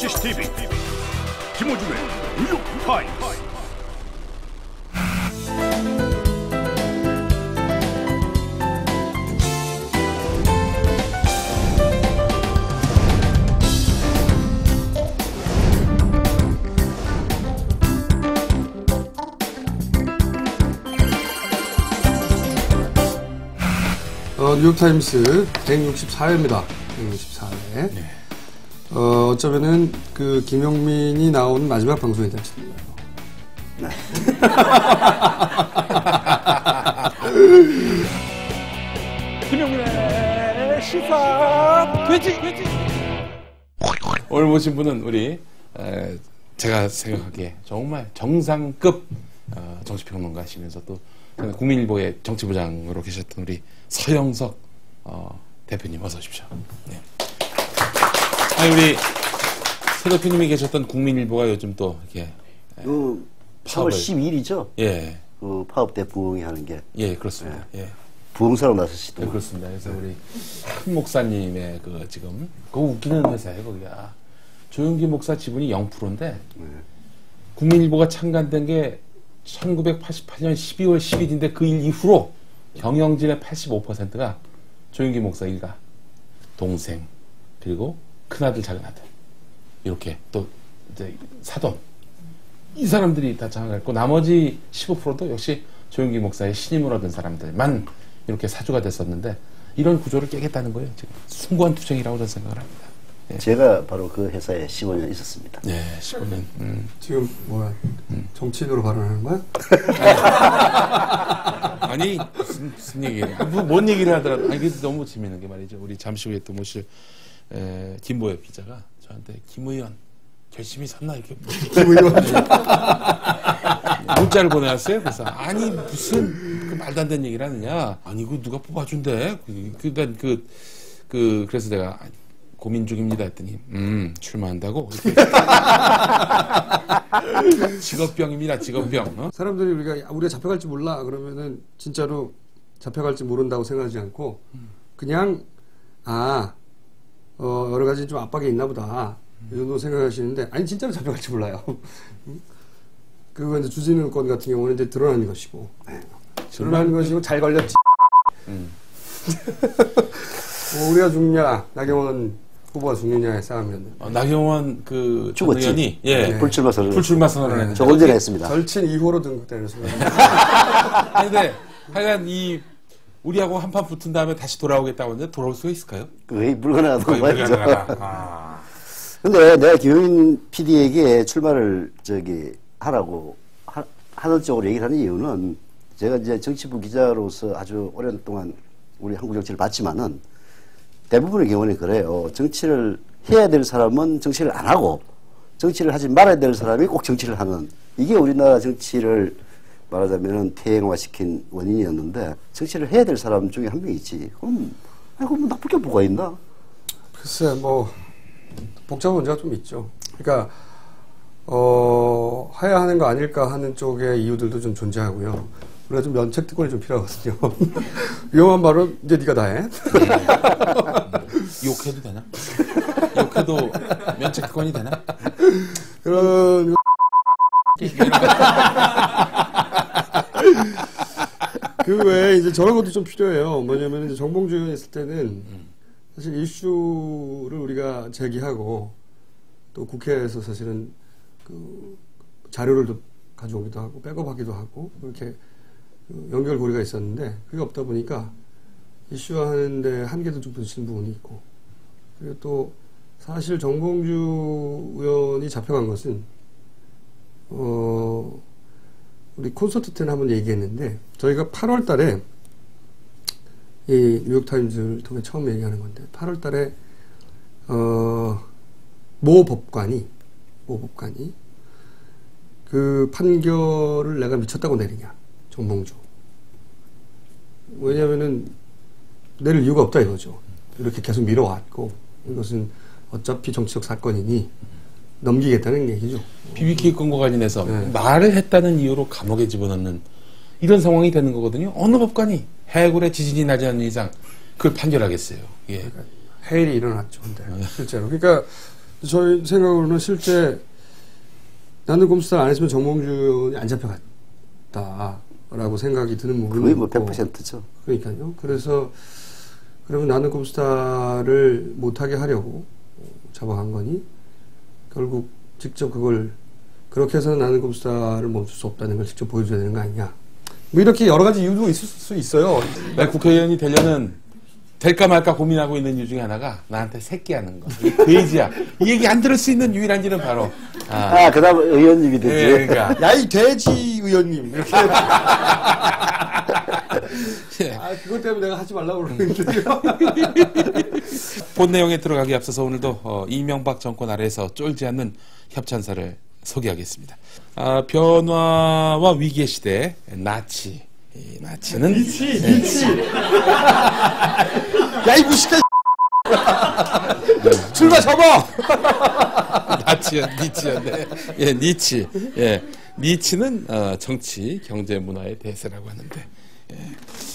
CCTV 김호중의 뉴욕 타임스. 뉴욕타임스 164회입니다. 164회. 네. 어쩌면은 그 김용민이 나온 마지막 방송이 될지 몰라요. 네. 김용민의 시사 돼지. 오늘 모신 분은 우리 제가 생각하기에 정말 정상급 정치평론가시면서 또 국민일보의 정치부장으로 계셨던 우리 서영석 대표님 어서 오십시오. 네. 아니 우리 서 대표님이 계셨던 국민일보가 요즘 또 이렇게 3월 12일이죠? 예. 그 파업 때 부흥회 하는 게. 예, 그렇습니다. 예. 부흥사로 나서시더라고요. 네, 그렇습니다. 그래서 우리 큰 목사님의 그 지금 그거 웃기는 회사예요, 거기가. 조영기 목사 지분이 0%인데 국민일보가 창간된 게 1988년 12월 10일인데 그 일 이후로 경영진의 85%가 조영기 목사 일가, 동생, 그리고 큰아들, 작은아들 이렇게 또 이제 사돈 이 사람들이 다 장악했고 나머지 15%도 역시 조영기 목사의 신임을 얻은 사람들만 이렇게 사주가 됐었는데 이런 구조를 깨겠다는 거예요. 지금 숭고한 투쟁이라고 저는 생각을 합니다. 예. 제가 바로 그 회사에 15년 있었습니다. 네, 15년. 지금 뭐야? 정치인으로 발언하는 거야? 아니 무슨 얘기예요? 뭔 얘기를 하더라도 아니 이게 너무 재미있는 게 말이죠. 우리 잠시 후에 또 모실 김보엽 기자가 저한테 김 의원 결심이 섰나 이렇게 김 의원 문자를 보내왔어요. 그래서 아니 무슨 그 말도 안 되는 얘기를 하느냐? 아니 이거 누가 뽑아준대? 그래서 내가 고민 중입니다 했더니 출마한다고 직업병입니다. 직업병. 사람들이 우리가 잡혀갈지 몰라 그러면은 진짜로 잡혀갈지 모른다고 생각하지 않고 그냥 여러 가지 좀 압박이 있나 보다 이 정도 생각하시는데 아니 진짜로 잡혀갈지 몰라요. 그거 이제 주진우 건 같은 경우는 이제 드러나는 것이고 드러나는 것이고 잘 걸렸지. 우리가 죽냐 나경원 후보가 죽느냐의 싸움이었는데 나경원 그 죽었지. 의원이 예 불출마 선언을 했는데 조금 전에 했습니다. 절친 2호로 등극되는 순간. 근데 하여간 우리하고 한판 붙은 다음에 다시 돌아오겠다고 하는데 돌아올 수가 있을까요? 거의 불가능하다고 말이죠. 불가능하다. 근데 내가 김용민 PD에게 출마를 하라고 하는 쪽으로 얘기를 하는 이유는 제가 이제 정치부 기자로서 아주 오랜 동안 우리 한국 정치를 봤지만은 대부분의 경우는 그래요. 정치를 해야 될 사람은 정치를 안 하고 정치를 하지 말아야 될 사람이 꼭 정치를 하는 이게 우리나라 정치를 말하자면 퇴행화시킨 원인이었는데 정치를 해야 될 사람 중에 한 명이지. 그럼 나쁠 게 뭐가 있나? 글쎄 복잡한 문제가 좀 있죠. 그러니까 해야 하는 거 아닐까 하는 쪽의 이유들도 좀 존재하고요. 우리가 좀 면책 특권이 좀 필요하거든요. 위험한 발언 이제 네가 다 해. 욕해도 되나? 욕해도 면책 특권이 되나? 그런 그 외에 이제 저런 것도 좀 필요해요. 뭐냐면 이제 정봉주 의원 있을 때는 사실 이슈를 우리가 제기하고 또 국회에서 사실은 그 자료를 또 가져오기도 하고 백업하기도 하고 이렇게 연결고리가 있었는데 그게 없다 보니까 이슈화하는데 한계도 좀 부딪히는 부분이 있고 그리고 또 사실 정봉주 의원이 잡혀간 것은 우리 콘서트 때는 한번 얘기했는데 저희가 8월 달에 이 뉴욕타임즈를 통해 처음 얘기하는 건데 8월 달에 모 법관이 그 판결을 내가 미쳤다고 내리냐 정봉주 왜냐면은 내릴 이유가 없다 이거죠. 이렇게 계속 밀어왔고 이것은 어차피 정치적 사건이니 넘기겠다는 얘기죠. BBK 건과 관련해서 말을 했다는 이유로 감옥에 집어넣는 이런 상황이 되는 거거든요. 어느 법관이 해골에 지진이 나지 않는 이상 그걸 판결하겠어요. 예. 그러니까 해일이 일어났죠. 근데 실제로. 그러니까 저희 생각으로는 실제 나는 꼼수달 안 했으면 정몽주 의원이 안 잡혀갔다라고 생각이 드는 부분이 거의 뭐 있고. 100%죠. 그러니까요. 그래서 그러면 나는 꼼수달을 못하게 하려고 잡아간 거니 결국 직접 그걸 그렇게 해서는 나는 꼼수달을 멈출 수 없다는 걸 직접 보여줘야 되는 거 아니냐. 뭐 이렇게 여러 가지 이유도 있을 수 있어요. 국회의원이 되려는 될까 말까 고민하고 있는 이유 중에 하나가 나한테 새끼하는 거. 돼지야. 이 얘기 안 들을 수 있는 유일한 일은 바로 그 다음 의원님이 되지. 예, 그러니까. 야, 이 돼지 의원님. 이렇게. 예. 그것 때문에 내가 하지 말라고 그러는데요. 본 내용에 들어가기 앞서서 오늘도 이명박 정권 아래에서 쫄지 않는 협찬사를 소개하겠습니다. 변화와 위기의 시대 나치. 이 나치는 니치. 야, 이 무식한 출마 접어! 니치였네. 예, 니치. 예, 니치는 정치, 경제, 문화의 대세라고 하는데 예.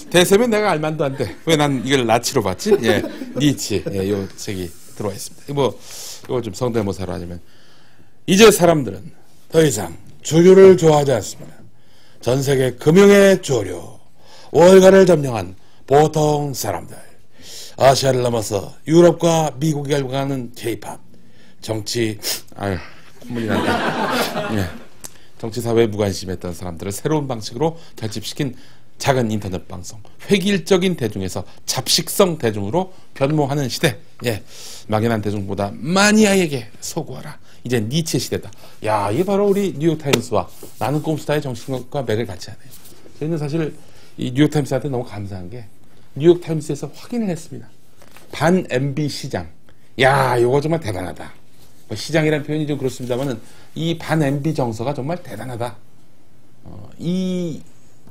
대세면 내가 알만도 안 돼. 왜 난 이걸 나치로 봤지? 예, 니치. 예, 요 책이 들어와 있습니다. 이거 좀 성대모사로 하자면 이제 사람들은 더 이상 주류를 좋아하지 않습니다. 전 세계 금융의 조류, 월가를 점령한 보통 사람들, 아시아를 넘어서 유럽과 미국에 열광하는 K-팝, 정치, 콧물이 난다. 예. 정치 사회에 무관심했던 사람들을 새로운 방식으로 결집시킨 작은 인터넷 방송, 획일적인 대중에서 잡식성 대중으로 변모하는 시대. 예, 막연한 대중보다 마니아에게 소구하라. 이제 니체 시대다. 야, 이게 바로 우리 뉴욕타임스와 나는 꼼수다의 정신과 맥을 같이 하네요. 저희는 사실 이 뉴욕타임스한테 너무 감사한 게 뉴욕타임스에서 확인을 했습니다. 반 MB 시장. 야, 이거 정말 대단하다. 뭐 시장이라는 표현이 좀 그렇습니다만은 이 반 MB 정서가 정말 대단하다. 이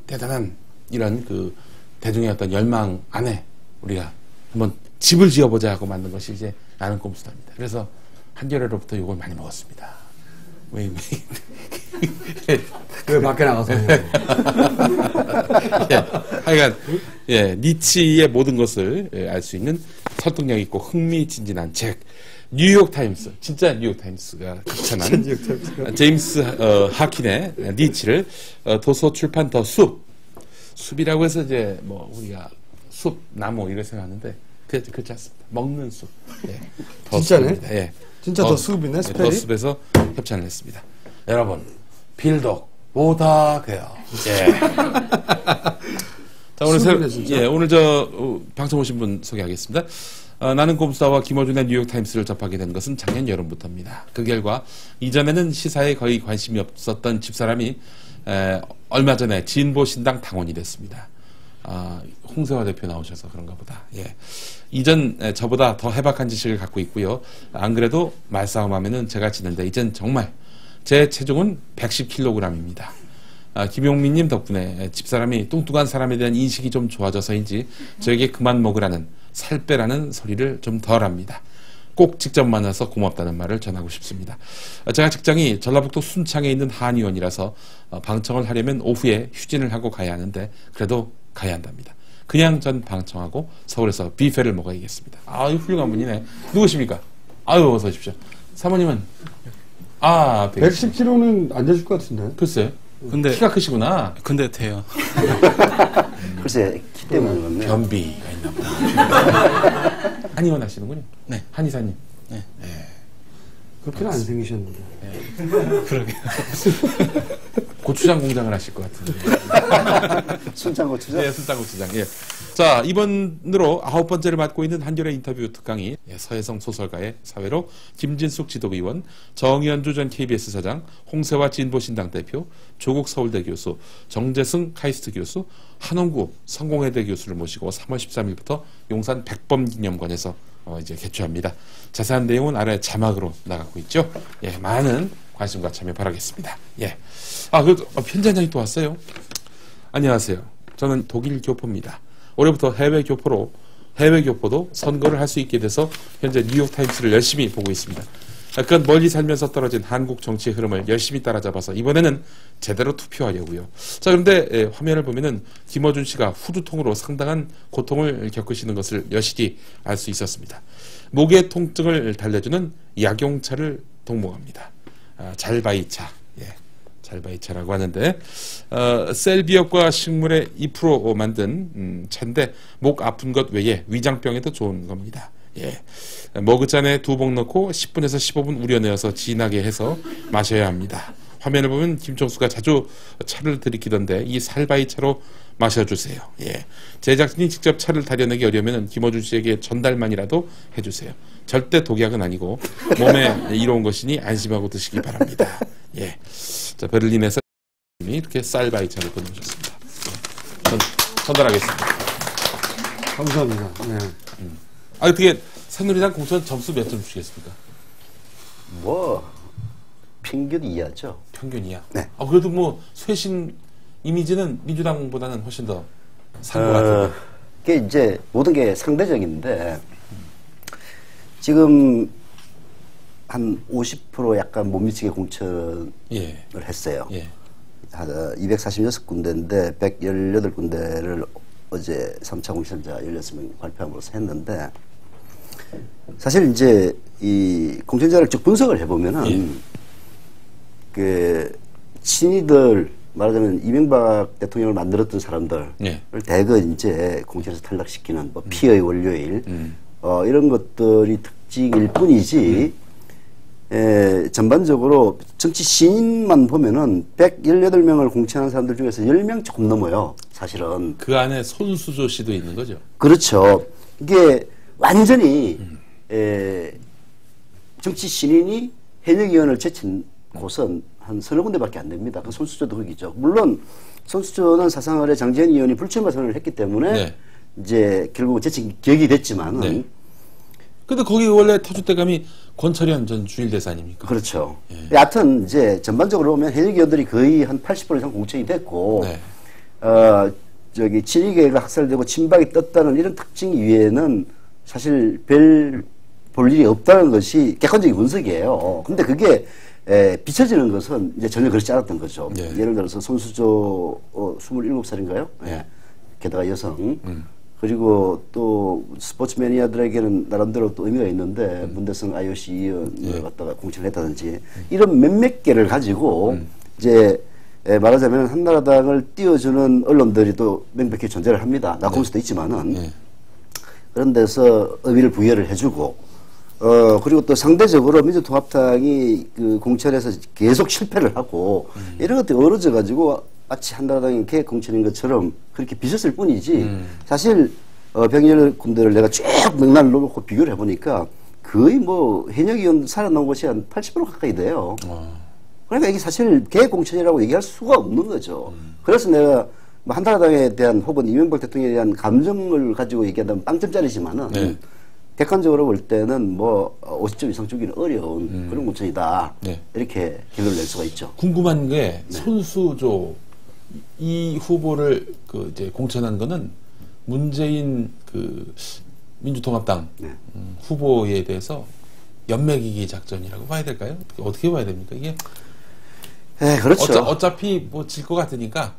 대단한 이런 그 대중의 어떤 열망 안에 우리가 한번 집을 지어보자 하고 만든 것이 이제 나는 꼼수다입니다. 그래서 한겨레로부터 이걸 많이 먹었습니다. 왜 밖에 나가서. 예, 하여간 예, 니치의 모든 것을 알 수 있는 설득력 있고 흥미진진한 책 뉴욕타임스, 진짜 뉴욕타임스가 추천한 제임스 하킨의 니치를 도서 출판 더 숲이라고 해서 이제 뭐 우리가 숲, 나무 이렇게 생각하는데 그렇지 않습니다. 먹는 숲. 예, 진짜네? 숲입니다. 예. 진짜 더 숲이네, 스펠이? 더 숲에서 협찬을 했습니다. 여러분, 필독 오닥해요. 예. 자, 오늘 방송 오신 분 소개하겠습니다. 나는 꼼수다와 김어준의 뉴욕타임스를 접하게 된 것은 작년 여름부터입니다. 그 결과 이전에는 시사에 거의 관심이 없었던 집사람이 얼마 전에 진보신당 당원이 됐습니다. 홍세화 대표 나오셔서 그런가 보다. 예. 이전 저보다 더 해박한 지식을 갖고 있고요. 안 그래도 말싸움하면은 제가 지는데 이젠 정말 제 체중은 110kg입니다. 김용민님 덕분에 집사람이 뚱뚱한 사람에 대한 인식이 좀 좋아져서인지 저에게 그만 먹으라는 살 빼라는 소리를 좀 덜 합니다. 꼭 직접 만나서 고맙다는 말을 전하고 싶습니다. 제가 직장이 전라북도 순창에 있는 한의원이라서 방청을 하려면 오후에 휴진을 하고 가야 하는데 그래도 가야 한답니다. 그냥 전 방청하고 서울에서 뷔페를 먹어야겠습니다. 아유, 훌륭한 분이네. 누구십니까? 아유, 어서 오십시오. 사모님은? 110kg는 안 되실 것 같은데. 글쎄. 근데 키가 크시구나. 근데 돼요. 글쎄, 키 때문에 그렇네. 변비가 있나 보다. 한의원 하시는군요. 네. 한의사님. 네. 그렇게는 안 생기셨는데. 그러게요. 고추장 공장을 하실 것 같은데. 순창고추장? 네, 순창고추장. 예. 자, 이번으로 9번째를 맡고 있는 한겨레 인터뷰 특강이 서혜성 소설가의 사회로 김진숙 지도위원, 정의연주 전 KBS 사장, 홍세화 진보신당 대표, 조국 서울대 교수, 정재승 카이스트 교수, 한홍구 성공회대 교수를 모시고 3월 13일부터 용산 백범기념관에서 이제 개최합니다. 자세한 내용은 아래 자막으로 나가고 있죠. 예, 많은 관심과 참여 바라겠습니다. 예. 편지한장이 또 왔어요. 안녕하세요. 저는 독일 교포입니다. 올해부터 해외 교포도 선거를 할 수 있게 돼서 현재 뉴욕타임스를 열심히 보고 있습니다. 그건 멀리 살면서 떨어진 한국 정치의 흐름을 열심히 따라잡아서 이번에는 제대로 투표하려고요. 자, 그런데 화면을 보면은 김어준 씨가 후두통으로 상당한 고통을 겪으시는 것을 여실히 알 수 있었습니다. 목의 통증을 달래주는 약용차를 동봉합니다. 잘바이차, 잘바이차라고 하는데 셀비엽과 식물의 잎으로 만든 차인데 목 아픈 것 외에 위장병에도 좋은 겁니다. 머그잔에 2봉 넣고 10분에서 15분 우려내어서 진하게 해서 마셔야 합니다. 화면을 보면 김총수가 자주 차를 들이키던데 이 살바이차로 마셔주세요. 제작진이 직접 차를 다려내기 어려우면 김어준 씨에게 전달만이라도 해주세요. 절대 독약은 아니고 몸에 이로운 것이니 안심하고 드시기 바랍니다. 자, 베를린에서 이렇게 살바이차를 보내주셨습니다. 전달하겠습니다. 감사합니다. 네. 어떻게 새누리당 공천 점수 몇 점 주시겠습니까? 뭐 평균 이하죠. 평균 이하. 네. 그래도 뭐 쇄신 이미지는 민주당보다는 훨씬 더 산 것 같은데. 그게 이제 모든 게 상대적인데 지금 한 50% 약간 못 미치게 공천을 했어요. 한 246군데인데 118군데를 어제 3차 공천자 16명 발표함으로써 했는데 사실 이제 이 공천자를 쭉 분석을 해보면은 그 친이들 말하자면 이명박 대통령을 만들었던 사람들을 대거 이제 공천에서 탈락시키는 뭐 피의 월요일 이런 것들이 특징일 뿐이지 전반적으로 정치 신인만 보면은 118명을 공천한 사람들 중에서 10명 조금 넘어요. 사실은. 그 안에 손수조 씨도 있는 거죠? 그렇죠. 이게 완전히 정치 신인이 현역위원을 제친 곳은 한 서너 군데밖에 안 됩니다. 그 손수조도 거기죠. 물론 손수조는 사상을의 장재현 의원이 불출마 선언을 했기 때문에 이제 결국 제친 격이 됐지만은 근데 거기 원래 터줏대감이 권철현 전 주일대사 아닙니까? 그렇죠. 여하튼 이제 전반적으로 보면 현역 의원들이 거의 한 80% 이상 공천이 됐고 저기 친이계가 학살되고 친박이 떴다는 이런 특징 이외에는 사실 별 볼 일이 없다는 것이 객관적인 분석이에요. 근데 그게 비춰지는 것은 이제 전혀 그렇지 않았던 거죠. 예를 들어서 손수조 27살인가요? 게다가 여성. 그리고 또 스포츠 매니아들에게는 나름대로 또 의미가 있는데 문대성 IOC 의원을 갖다가 공천을 했다든지 이런 몇몇 개를 가지고 이제 말하자면 한나라당을 띄워주는 언론들이 또 명백히 존재를 합니다. 낙곰수도 있지만은 그런 데서 의미를 부여를 해주고 그리고 또 상대적으로 민주통합당이 그 공천에서 계속 실패를 하고 이런 것들이 어우러져 가지고 마치 한나라당이 계획 공천인 것처럼 그렇게 비쳤을 뿐이지 사실 병렬 군대를 내가 쭉 명단을 놓고 비교를 해보니까 거의 뭐 현역 의원 살아남은 것이 한 80% 가까이 돼요. 그러니까 이게 사실 계획 공천이라고 얘기할 수가 없는 거죠. 그래서 내가 뭐 한나라당에 대한 혹은 이명박 대통령에 대한 감정을 가지고 얘기한다면 빵점짜리지만은 객관적으로 볼 때는 뭐 50점 이상 주기는 어려운 그런 공천이다. 이렇게 결론을 낼 수가 있죠. 궁금한 게 손수조 이 후보를 그 이제 공천한 거는 문재인 그 민주통합당 후보에 대해서 연맥이기 작전이라고 봐야 될까요? 어떻게 봐야 됩니까? 이게 그렇죠. 어차피 뭐 질 것 같으니까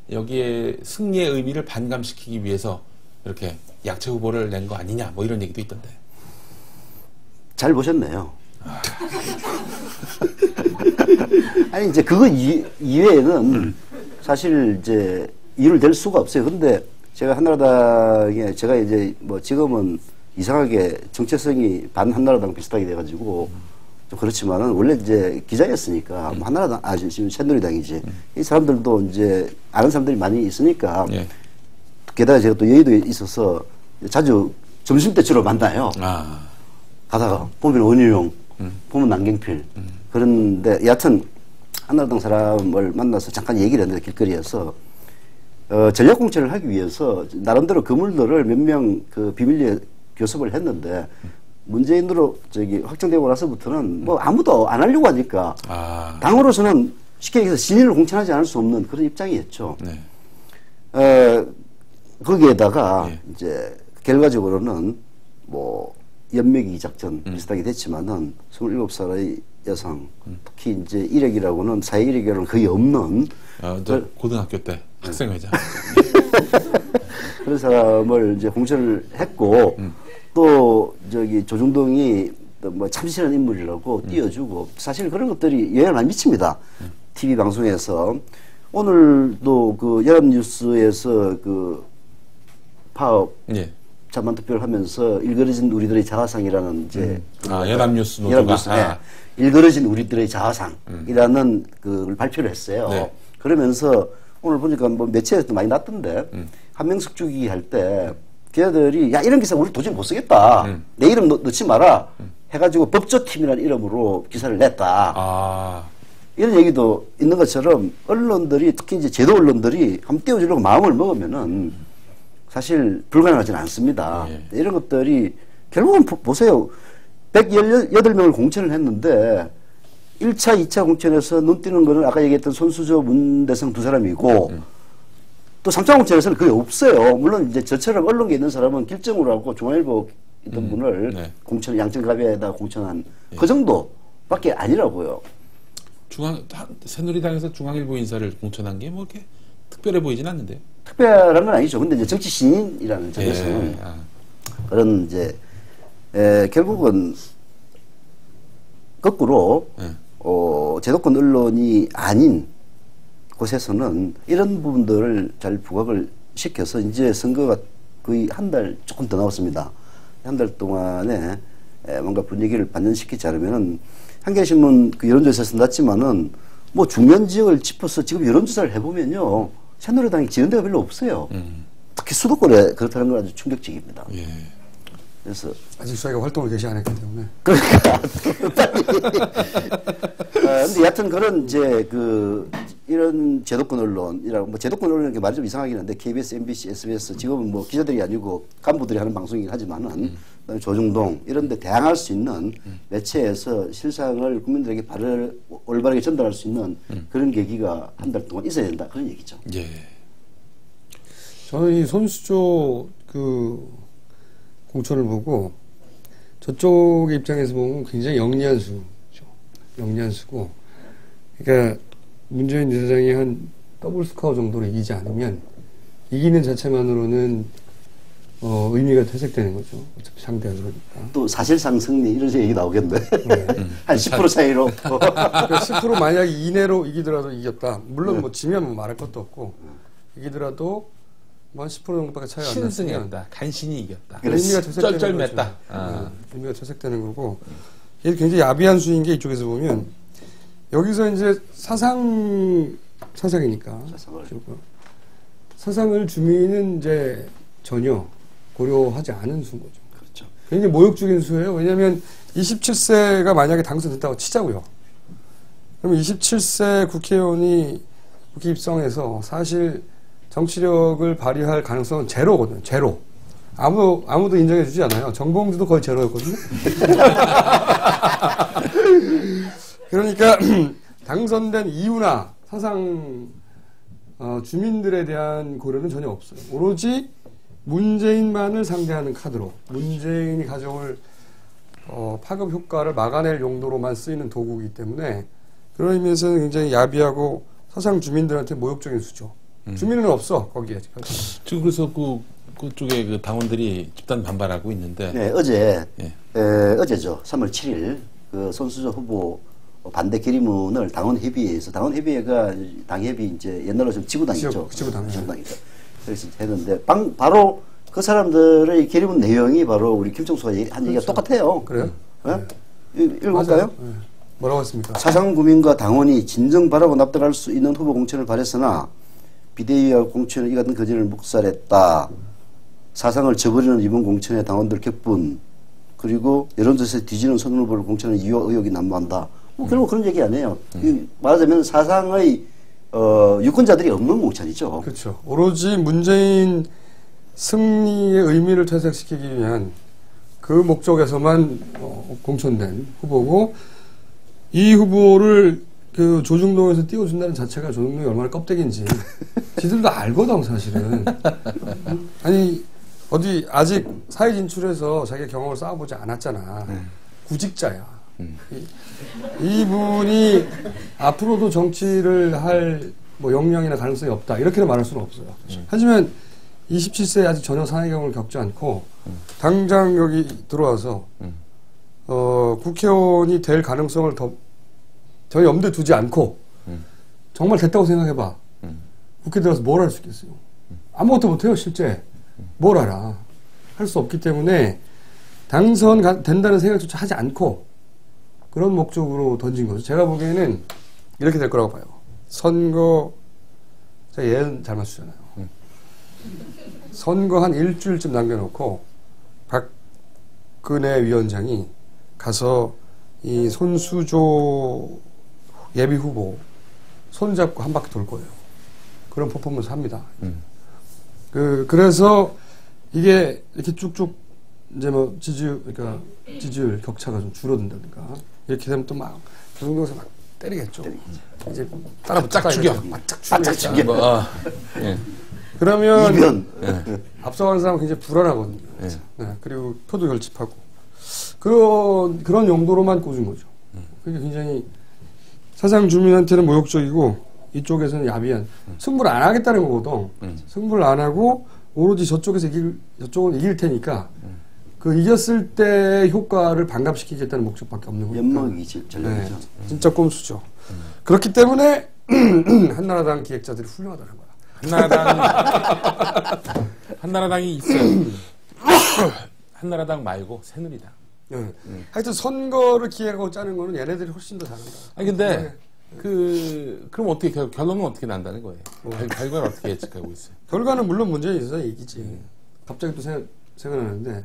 여기에 승리의 의미를 반감시키기 위해서 이렇게 약체 후보를 낸 거 아니냐 뭐 이런 얘기도 있던데. 잘 보셨네요. 아니 이제 그거 이외에는 사실 이제 이유를 댈 수가 없어요. 근데 제가 한나라당에 제가 이제 뭐 지금은 이상하게 정체성이 반 한나라당 비슷하게 돼가지고 좀 그렇지만은 원래 이제 기자였으니까 뭐 한나라당 지금 새누리당이지 이 사람들도 이제 아는 사람들이 많이 있으니까 게다가 제가 또 여의도에 있어서 자주 점심 때 주로 만나요. 가다가 보면 원희룡, 보면 남경필 그런데 여하튼 한나라당 사람을 만나서 잠깐 얘기를 했는데 길거리에서 전략공천을 하기 위해서 나름대로 그물들을 몇 명 그 비밀리에 교섭을 했는데 문재인으로 저기 확정되고 나서부터는 뭐 아무도 안 하려고 하니까 당으로서는 쉽게 얘기해서 신인을 공천하지 않을 수 없는 그런 입장이었죠. 거기에다가 이제 결과적으로는 뭐 연맥이 작전 비슷하게 됐지만은 27살의 여성, 특히 이제 이력이라고는 사회 이력이라고는 거의 없는 저 고등학교 때 학생회장. 그런 사람을 이제 공천을 했고 또 저기 조중동이 또 뭐 참신한 인물이라고 띄워주고 사실 그런 것들이 영향을 많이 미칩니다. TV 방송에서 오늘도 그 연합뉴스에서 그 파업 예. 찬반 투표를 하면서 일그러진 우리들의 자화상이라는 이제 연합뉴스 노조가 연합뉴스, 일그러진 우리들의 자화상이라는 그걸 발표를 했어요. 네. 그러면서 오늘 보니까 뭐 매체에서도 많이 났던데 한명숙 주기 할 때 걔네들이 야 이런 기사 우리 도저히 못 쓰겠다. 내 이름 넣지 마라. 해가지고 법조팀이라는 이름으로 기사를 냈다. 이런 얘기도 있는 것처럼 언론들이 특히 이제 제도 언론들이 한번 띄워주려고 마음을 먹으면은 사실 불가능하지는 않습니다. 예. 이런 것들이 결국은 보세요. 118명을 공천을 했는데 1차, 2차 공천에서 눈 띄는 거는 아까 얘기했던 손수조, 문대성 두 사람이고 또 3차 공천에서는 거의 없어요. 물론 이제 저처럼 언론계에 있는 사람은 길정으로 하고 중앙일보 있던 분을 네. 공천, 양천갑에다 공천한 그 정도밖에 아니라고요. 새누리당에서 중앙일보 인사를 공천한 게 뭐 이렇게 특별해 보이진 않는데요. 특별한 건 아니죠. 근데 이제 정치 신인이라는 점에서는 그런 이제 결국은 거꾸로 제도권 언론이 아닌 곳에서는 이런 부분들을 잘 부각을 시켜서 이제 선거가 거의 한 달 조금 더 남았습니다. 한 달 동안에 뭔가 분위기를 반전시키지 않으면은 한겨레신문 그 여론조사에서 났지만은 뭐 중요한 지역을 짚어서 지금 여론조사를 해보면요. 새누리당이 지는 데가 별로 없어요. 특히 수도권에 그렇다는 건 아주 충격적입니다. 예. 그래서 아직 저희가 활동을 개시 안 했기 때문에. 그러니까 근데 여하튼 그런 이제 그 이런 제도권 언론이라고 뭐 제도권 언론 이렇게 말이 좀 이상하긴 한데 KBS, MBC, SBS 지금은 뭐 기자들이 아니고 간부들이 하는 방송이긴 하지만은 그다음에 조중동 이런데 대항할 수 있는 매체에서 실상을 국민들에게 올바르게 전달할 수 있는 그런 계기가 한 달 동안 있어야 된다 그런 얘기죠. 예. 저는 이 손수조 그 공천을 보고 저쪽 입장에서 보면 굉장히 영리한 수죠. 영리한 수고. 그러니까 문재인 지사장이 한 더블 스코어 정도로 이기지 않으면 이기는 자체만으로는 의미가 퇴색되는 거죠. 어차피 상대가 그러니까. 또 사실상 승리 이런 얘기 나오겠네. 네. 한 10% 차이로. 그러니까 10% 만약 이내로 이기더라도 이겼다. 물론 뭐 지면 뭐 말할 것도 없고 이기더라도 뭐 한 10% 정도밖에 차이가 안 났으면 신승했다. 간신히 이겼다. 의미가 퇴색되는 쩔쩔맸다. 거죠. 의미가 퇴색되는 거고 이게 굉장히 야비한 수인 게 이쪽에서 보면 여기서 이제 사상이니까 사상을 주민은 이제 전혀 고려하지 않은 수인 거죠. 그렇죠. 굉장히 모욕적인 수예요. 왜냐하면 27세가 만약에 당선됐다고 치자고요. 그럼 27세 국회의원이 국회 입성해서 사실 정치력을 발휘할 가능성은 제로거든요. 제로. 아무도 인정해주지 않아요. 정봉주도 거의 제로였거든요. 그러니까 당선된 이유나 사상 주민들에 대한 고려는 전혀 없어요. 오로지 문재인만을 상대하는 카드로 문재인이 가져올 파급 효과를 막아낼 용도로만 쓰이는 도구이기 때문에 그런 의미에서는 굉장히 야비하고 사상 주민들한테 모욕적인 수죠. 주민은 없어 거기에. 지금 그래서 그쪽에 그 당원들이 집단 반발하고 있는데. 네, 어제죠. 3월 7일 그 손수조 후보 반대 결의문을 당원협의회에서 당원협의회가 당협이 이제 옛날로 좀 지구당이죠. 지구당이죠. 그래서 했는데 바로 그 사람들의 결의문 내용이 바로 우리 김총수가 한 얘기가 똑같아요. 그래요? 네? 읽어볼까요? 네. 뭐라고 했습니까? 사상구민과 당원이 진정 바라고 납득할 수 있는 후보 공천을 바랬으나 비대위와 공천을 이 같은 거짓을 묵살했다. 사상을 저버리는 이번 공천의 당원들 격분 그리고 여론조사에 뒤지는 선 후보를 공천하는 이유와 의혹이 난무한다. 뭐 결국 그런 얘기 아니에요. 말하자면 사상의 유권자들이 없는 공천이죠. 그렇죠. 오로지 문재인 승리의 의미를 퇴색시키기 위한 그 목적에서만 공천된 후보고 이 후보를 그 조중동에서 띄워준다는 자체가 조중동이 얼마나 껍데기인지 지들도 알거든 사실은. 아니 어디 아직 사회 진출해서 자기 경험을 쌓아보지 않았잖아. 구직자야. 이분이 앞으로도 정치를 할 뭐 역량이나 가능성이 없다. 이렇게는 말할 수는 없어요. 하지만 27세에 아직 전혀 사회 경험을 겪지 않고 당장 여기 들어와서 국회의원이 될 가능성을 전혀 염두에 두지 않고 정말 됐다고 생각해봐. 국회 들어가서 뭘 할 수 있겠어요? 아무것도 못해요, 실제. 뭘 알아. 할 수 없기 때문에 당선 된다는 생각조차 하지 않고 그런 목적으로 던진 거죠. 제가 보기에는 이렇게 될 거라고 봐요. 선거, 제가 예언 잘 맞추잖아요. 선거 한 일주일쯤 남겨놓고 박근혜 위원장이 가서 이 손수조 예비 후보 손잡고 한 바퀴 돌 거예요. 그런 퍼포먼스 합니다. 그래서 이게 이렇게 쭉쭉 이제 뭐 지지율 격차가 좀 줄어든다든가 이렇게 되면 또 막 조중동에서 막 때리겠죠. 이제 짝 죽여. 바짝 죽여. 예. 그러면 이변. 앞서가는 사람은 굉장히 불안하거든요. 네, 그리고 표도 결집하고 그런 용도로만 꽂은 거죠. 그게 굉장히 사상 주민한테는 모욕적이고 이쪽에서는 야비한 승부를 안 하겠다는 거거든. 승부를 안 하고 오로지 저쪽은 이길 테니까 그 이겼을 때 효과를 반감시키겠다는 목적밖에 없는 거니까. 연막이 전략이죠. 네, 진짜 꼼수죠. 그렇기 때문에 한나라당 기획자들이 훌륭하다는 거야. 한나라당이 있어요. 한나라당 말고 새누리당. 네. 하여튼 선거를 기획하고 짜는 거는 얘네들이 훨씬 더 잘한다. 아니 근데 그럼 어떻게 결론은 어떻게 난다는 거예요? 결과는 어떻게 예측하고 있어요? 결과는 물론 문제는 있어서 이기지. 갑자기 또 생각나는데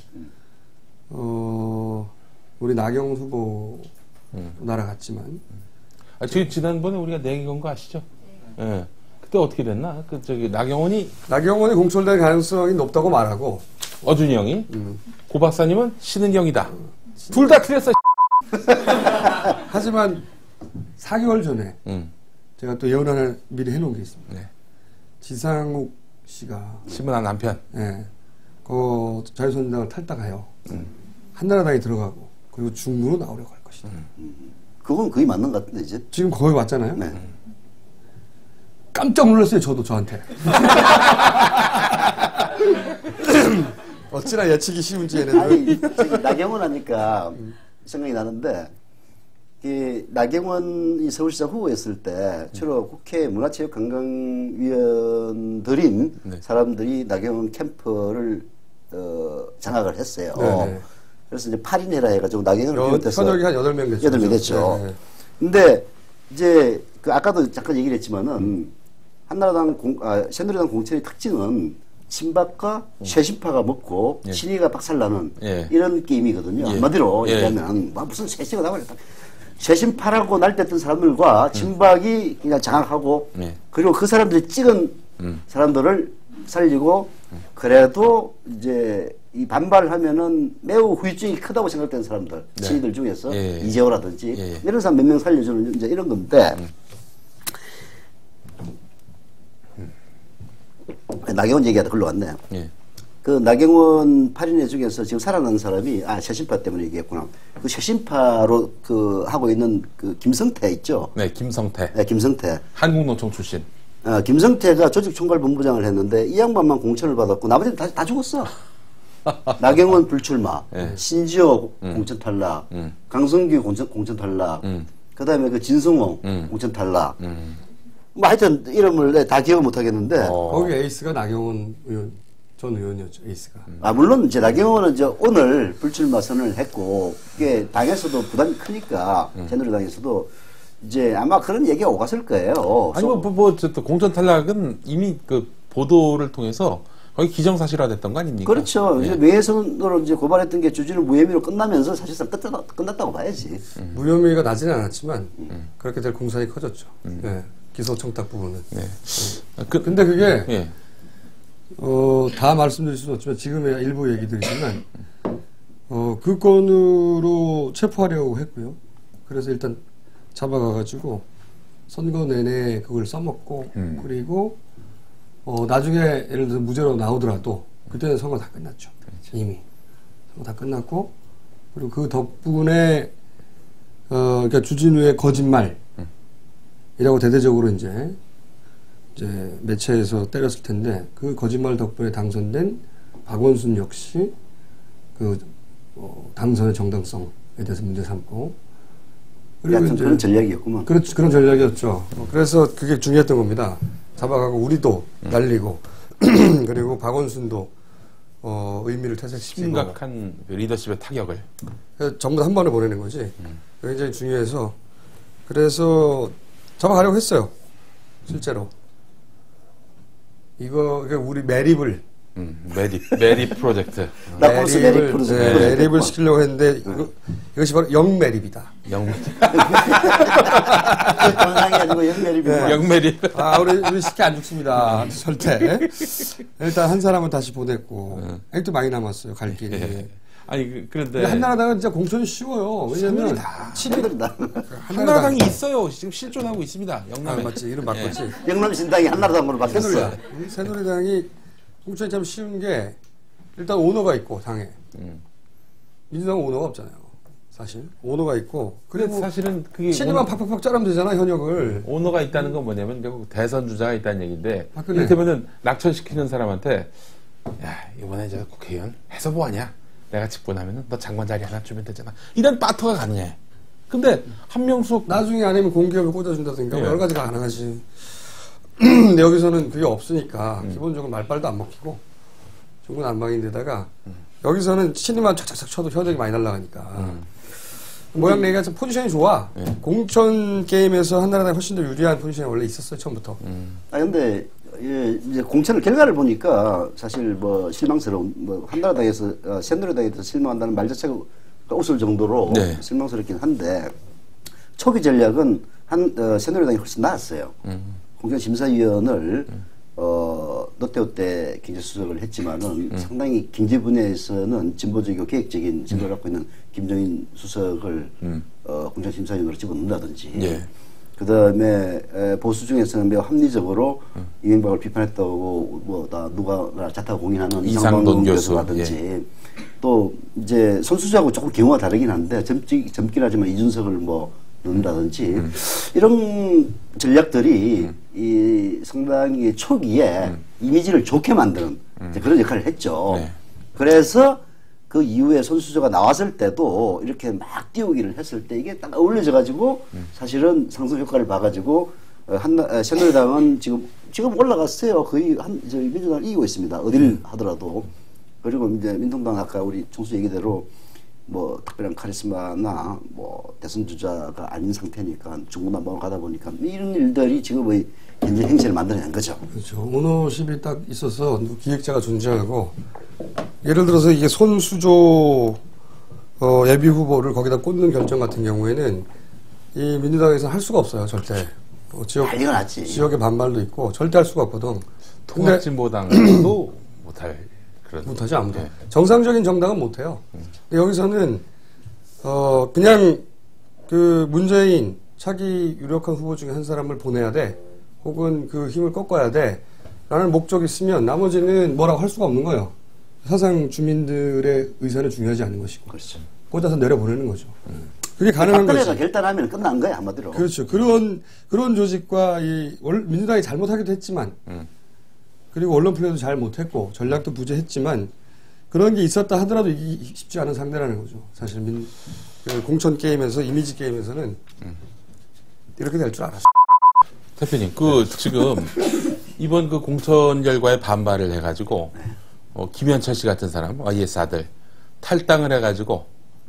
우리 나경원 후보 날아갔지만 지난번에 우리가 내기건 거 아시죠? 예. 그때 어떻게 됐나? 나경원이 공천될 가능성이 높다고 말하고 어준이 형이 고 박사님은 신은경이다. 둘 다 틀렸어. 하지만 4개월 전에 제가 또 예언 하나 미리 해놓은 게 있습니다. 네. 지상욱 씨가 신문한 남편. 네, 그 자유선진당을 탈당하여 한나라당에 들어가고 그리고 중무로 나오려고 할 것이다. 그건 거의 맞는 것 같은데 이제. 지금 거의 왔잖아요. 네. 깜짝 놀랐어요. 저도 저한테. 어찌나 예측이 쉬운지 얘네들. 아니 저기 나경원 하니까 생각이 나는데 나경원이 서울시장 후보였을 때 주로 국회 문화체육관광위원들인 사람들이 나경원 캠프를 장악을 했어요. 네네. 그래서 이제 8인회라 해가지고 나경원을 비롯해서 현역이 한 8명 됐죠. 8명 됐죠. 네. 근데 이제 아까도 잠깐 얘기를 했지만은 새누리당 공천의 특징은 친박과 쇄신파가 먹고 친이가 박살나는 이런 게임이거든요. 한마디로 얘기하면 무슨 쇄신가 나와있다. 쇄신파라고 날뛰었던 사람들과 친박이 그냥 장악하고 그리고 그 사람들이 찍은 사람들을 살리고 그래도 이제 이 반발하면은 매우 후유증이 크다고 생각되는 사람들 친이들 중에서 이재호라든지 이런 사람 몇 명 살려주는 이제 이런 건데 나경원 얘기하다 글로 왔네. 그 나경원 8인회 중에서 지금 살아남은 사람이 쇄신파 때문에 얘기했구나. 그 쇄신파로 하고 있는 그 김성태 있죠. 네, 김성태. 네, 김성태. 한국노총 출신. 김성태가 조직총괄본부장을 했는데 이 양반만 공천을 받았고 나머지는 다 죽었어. 나경원 불출마, 신지호 공천 탈락, 강성규 공천 탈락, 그다음에 그 진성호 공천 탈락. 뭐 하여튼 이름을 다 기억 못 하겠는데 거기 에이스가 나경원 전 의원이었죠. 에이스가. 물론 이제 나경원은 이제 오늘 불출마 선언을 했고 이게 당에서도 부담이 크니까 새누리당에서도 이제 아마 그런 얘기가 오갔을 거예요. 아니 공천 탈락은 이미 그 보도를 통해서 거의 기정사실화됐던 거 아닙니까? 그렇죠. 이제 명예훼손으로 이제 고발했던 게 주지를 무혐의로 끝나면서 사실상 끝났다고 봐야지. 무혐의가 나지는 않았지만 그렇게 될 공산이 커졌죠. 네. 기소청탁 부분은. 근데 그게 다 말씀드릴 수는 없지만 지금의 일부 얘기들이지만 그 건으로 체포하려고 했고요. 그래서 일단 잡아가가지고 선거 내내 그걸 써먹고 그리고 나중에 예를 들어서 무죄로 나오더라도 그때는 선거 다 끝났죠. 이미 선거 다 끝났고 그리고 그 덕분에 그러니까 주진우의 거짓말이라고 대대적으로 이제 매체에서 때렸을 텐데 그 거짓말 덕분에 당선된 박원순 역시 그 당선의 정당성에 대해서 문제 삼고 그리고 이제 그런 전략이었구만. 그렇죠. 그런 전략이었죠. 그래서 그게 중요했던 겁니다. 잡아가고 우리도 날리고 그리고 박원순도 의미를 퇴색시키고 심각한 리더십의 타격을 전부 다 한 번에 보내는 거지. 굉장히 중요해서 그래서 잡아가려고 했어요. 실제로 이거 우리 매립을 매립 프로젝트. 매립을 시키려고 했는데 이것이 바로 영매립이다. 영매립. 건상이 아니고 영매립이구만. 영매립. 우리 쉽게 안 죽습니다. 절대. 일단 한 사람은 다시 보냈고 액도 많이 남았어요. 갈 길이. 아니 그런데 한나라당은 진짜 공천이 쉬워요. 왜냐면 한나라당이 있어요. 지금 실존하고 있습니다. 영남에. 맞지. 이름 바꿨지. 영남신당이 한나라당으로 바뀌었어. 새누리당이 공천이 참 쉬운 게 일단 오너가 있고 당에 민주당은 오너가 없잖아요. 사실 오너가 있고 그리고 사실은 그게 신임만 팍팍팍 자르면 되잖아 현역을. 오너가 있다는 건 뭐냐면 결국 대선 주자가 있다는 얘기인데 그래. 이를테면은 낙천시키는 사람한테 야 이번에 저 국회의원 해서 뭐하냐 내가 집권하면은 너 장관 자리 하나 주면 되잖아 이런 빠터가 가능해. 근데 한명숙 나중에 아니면 공기업을 꽂아준다든가 여러 가지가 가능하지. 근데 여기서는 그게 없으니까 기본적으로 말빨도 안 먹히고 중구난방인데다가 여기서는 신임만 착착착 쳐도 현역이 많이 날아가니까 모양 내기가 참 포지션이 좋아. 공천 게임에서 한나라당이 훨씬 더 유리한 포지션이 원래 있었어요 처음부터. 근데 이제 공천 결과를 보니까 사실 뭐 실망스러운 한나라당에서 새누리당에서 실망한다는 말 자체가 웃을 정도로 실망스럽긴 한데 초기 전략은 새누리당이 훨씬 나았어요. 공천심사위원을 노태우 때 경제수석을 했지만은 상당히 경제 분야에서는 진보적이고 계획적인 진로를 갖고 있는 김정인 수석을 공천심사위원으로 집어넣는다든지 그 다음에 보수 중에서는 매우 합리적으로 이명박을 비판했다고 누가 자타가 공인하는 이상돈 교수라든지 또 이제 선수자하고 조금 경우가 다르긴 한데 젊긴 하지만 이준석을 넣는다든지 이런 전략들이 이 상당히 초기에 이미지를 좋게 만드는 그런 역할을 했죠. 그래서 그 이후에 손수조가 나왔을 때도 이렇게 막 띄우기를 했을 때 이게 딱 어울려져 가지고 사실은 상승 효과를 봐가지고 새누리당은 지금 올라갔어요. 거의 민주당을 이기고 있습니다. 어딜 하더라도. 그리고 이제 민통당 아까 우리 총수 얘기대로 특별한 카리스마나 대선 주자가 아닌 상태니까 중구난방으로 가다 보니까 이런 일들이 지금의 현재 행세를 만들어낸 거죠. 그렇죠. 오너십이 딱 있어서 기획자가 존재하고 예를 들어서 이게 손수조 예비 후보를 거기다 꽂는 결정 같은 경우에는 이 민주당에서 할 수가 없어요. 절대. 지역의 반발도 있고 절대 할 수가 없거든. 통합진보당도 못하지 아무도. 정상적인 정당은 못해요. 근데 여기서는 그냥 그 문재인 차기 유력한 후보 중에 한 사람을 보내야 돼. 혹은 그 힘을 꺾어야 돼. 라는 목적이 있으면 나머지는 뭐라고 할 수가 없는 거예요. 사상 주민들의 의사는 중요하지 않은 것이고. 그렇죠. 꽂아서 내려보내는 거죠. 그게 가능한 거죠. 박근혜가 결단하면 끝난 거야 한마디로. 그렇죠. 그런 조직과 민주당이 잘못하기도 했지만 그리고 언론 플레이도 잘 못했고 전략도 부재했지만 그런 게 있었다 하더라도 이기 쉽지 않은 상대라는 거죠. 사실 공천 게임에서 이미지 게임에서는 이렇게 될 줄 알았어요. 대표님, 지금 이번 공천 결과에 반발을 해가지고 김현철 씨 같은 사람, IS 아들 탈당을 해가지고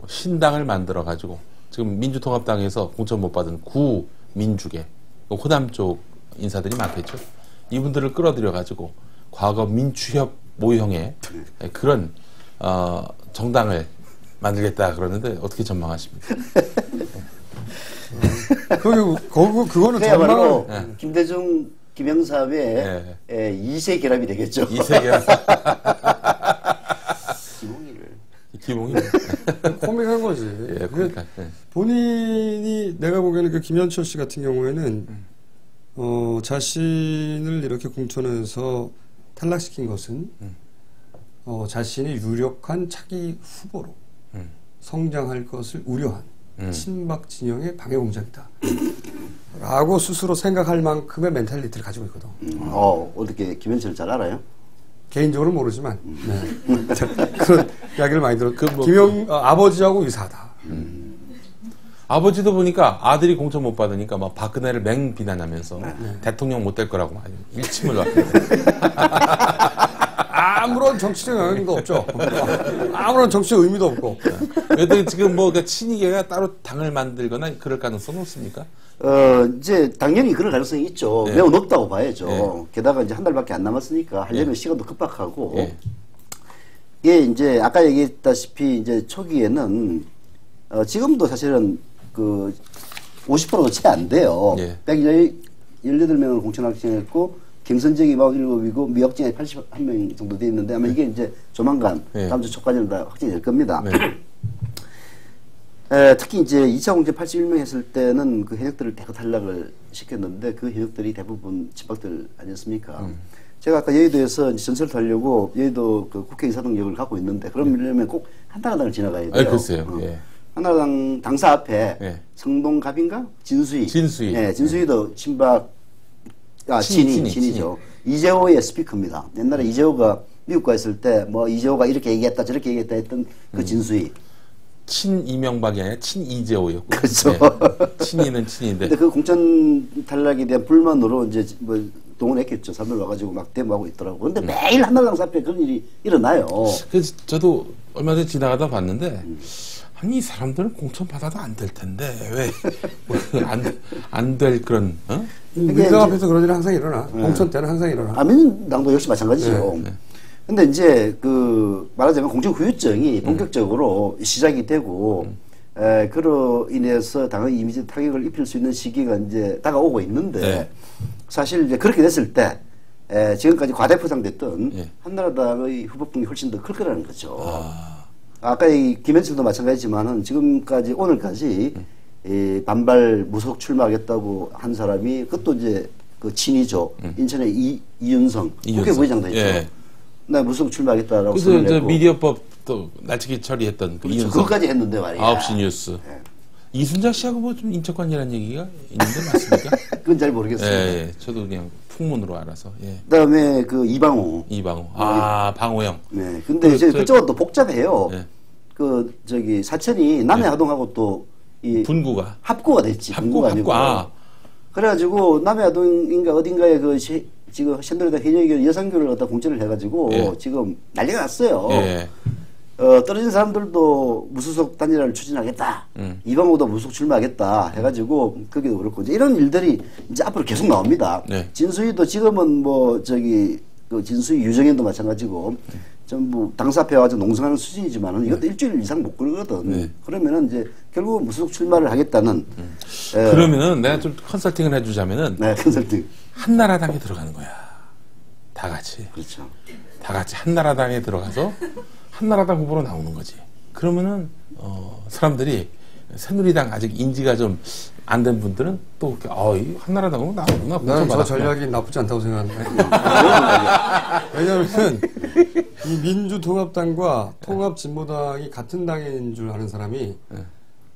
신당을 만들어가지고 지금 민주통합당에서 공천 못 받은 구민주계 호남 쪽 인사들이 많겠죠. 이분들을 끌어들여가지고 과거 민추협 모형의 그런 정당을 만들겠다 그러는데 어떻게 전망하십니까? 그거는 그야말로 김대중, 김영삼의 2세 결합이 되겠죠. 2세 결합. 기몽이를. 코믹한 거지. 그러니까. 본인이 내가 보기에는 그 김현철 씨 같은 경우에는 자신을 이렇게 공천에서 탈락시킨 것은 자신이 유력한 차기 후보로 성장할 것을 우려한 친박 진영의 방해 공작이다. 라고 스스로 생각할 만큼의 멘탈리티를 가지고 있거든. 어떻게 김현철을 잘 알아요? 개인적으로 모르지만 네. 그런 이야기를 많이 들었고 아버지하고 유사하다. 아버지도 보니까 아들이 공천 못 받으니까 막 박근혜를 맹비난하면서 대통령 못 될 거라고 많이 일침을 놨거든요. 아무런 정치적 영향도 없죠. 아무런 정치적 의미도 없고. 그래도 지금 뭐 친이계가 따로 당을 만들거나 그럴 가능성은 없습니까? 이제 당연히 그럴 가능성이 있죠. 네. 매우 높다고 봐야죠. 네. 게다가 이제 한 달밖에 안 남았으니까 하려면 네. 시간도 급박하고. 네. 이게 이제 아까 얘기했다시피 이제 초기에는 지금도 사실은 그 50%도 채 안 돼요. 네. 118명을 공천 확정했고 경선적이 47이고 미확정이 81명 정도 돼 있는데 아마 이게 이제 조만간 네. 다음 주 초까지는 다 확정이 될 겁니다. 네. 특히 이제 2차 공천 81명 했을 때는 그 현역들을 대거 탈락을 시켰는데 그 현역들이 대부분 친박들 아니었습니까? 제가 아까 여의도에서 이제 전설을 하려고 여의도 그 국회의사 등역을 갖고 있는데 그러면 꼭 한나라당을 지나가야 돼요. 글쎄요. 예. 한나라당 당사 앞에 예. 성동갑인가? 진수희. 진수희. 네, 진수희도 친박, 친이죠. 이재호의 스피커입니다. 옛날에 이재호가 미국 가 있을 때 뭐 이재호가 이렇게 얘기했다 저렇게 얘기했다 했던 그 진수희. 친 이명박이 아니라 친 이재호였고. 그렇죠. 네. 친이는 친인데. 근데 그 공천 탈락에 대한 불만으로 이제 뭐 동원했겠죠. 사람들 와가지고 막 데모하고 있더라고. 근데 매일 한나라당 앞에 그런 일이 일어나요. 그래서 저도 얼마 전에 지나가다 봤는데, 아니, 이 사람들은 공천 받아도 안 될 텐데, 왜, 안 될 그런, 민주당 앞에서 그런 일은 항상 일어나. 공천 때는 항상 일어나. 민주당도 역시 마찬가지죠. 네. 근데 이제 그 말하자면 공천 후유증이 본격적으로 시작이 되고, 그로 인해서 당의 이미지 타격을 입힐 수 있는 시기가 이제 다가오고 있는데, 네. 사실 이제 그렇게 됐을 때, 지금까지 과대포장됐던 예. 한나라당의 후보풍이 훨씬 더 클 거라는 거죠. 아까 이 김현철도 마찬가지지만은 지금까지 오늘까지 이 반발 무소속 출마하겠다고 한 사람이 그것도 이제 그 친이죠. 인천의 이윤성 국회 부회장도 했죠. 예. 나 무소속 출마하겠다라고 그래서 선언을 저 했고. 미디어법도 날치기 처리했던 그 그렇죠. 이윤성. 그것까지 했는데 말이야. 9시 뉴스. 예. 이순자 씨하고 뭐 좀 인척관계라는 얘기가 있는데 맞습니까? 그건 잘 모르겠습니다. 예. 저도 그냥 풍문으로 알아서. 예. 그다음에 그 이방호. 이방호. 방호영. 네. 근데 이제 그쪽은 또 복잡해요. 예. 그 저기 사천이 남해하동하고 또 이 분구가. 합구가 됐지. 분구가 아니고. 그래가지고 남해아동인가 어딘가에 그 지금 새누리당 현역의원 여성교를 갖다 공천을 해가지고 예. 지금 난리가 났어요. 예. 떨어진 사람들도 무소속 단일화를 추진하겠다. 이방호도 무소속 출마하겠다. 해가지고 거기도 그렇고 이제 이런 일들이 이제 앞으로 계속 나옵니다. 네. 진수희도 지금은 뭐 저기 그 진수희 유정현도 마찬가지고 전부 당사 앞에 와서 농성하는 수준이지만은 이것도 일주일 이상 못 그러거든. 네. 그러면은 이제 결국 무소속 출마를 하겠다는. 그러면은 내가 좀 컨설팅을 해주자면은 네, 컨설팅. 한나라당에 들어가는 거야. 다 같이. 그렇죠. 다 같이 한나라당에 들어가서 한나라당 후보로 나오는 거지. 그러면은 사람들이 새누리당 아직 인지가 좀 안 된 분들은 또 이렇게 이 한나라당으로 나오구나. 나는 저 전략이 나쁘지 않다고 생각하는데. 왜냐하면 이 민주통합당과 통합진보당이 같은 당인 줄 아는 사람이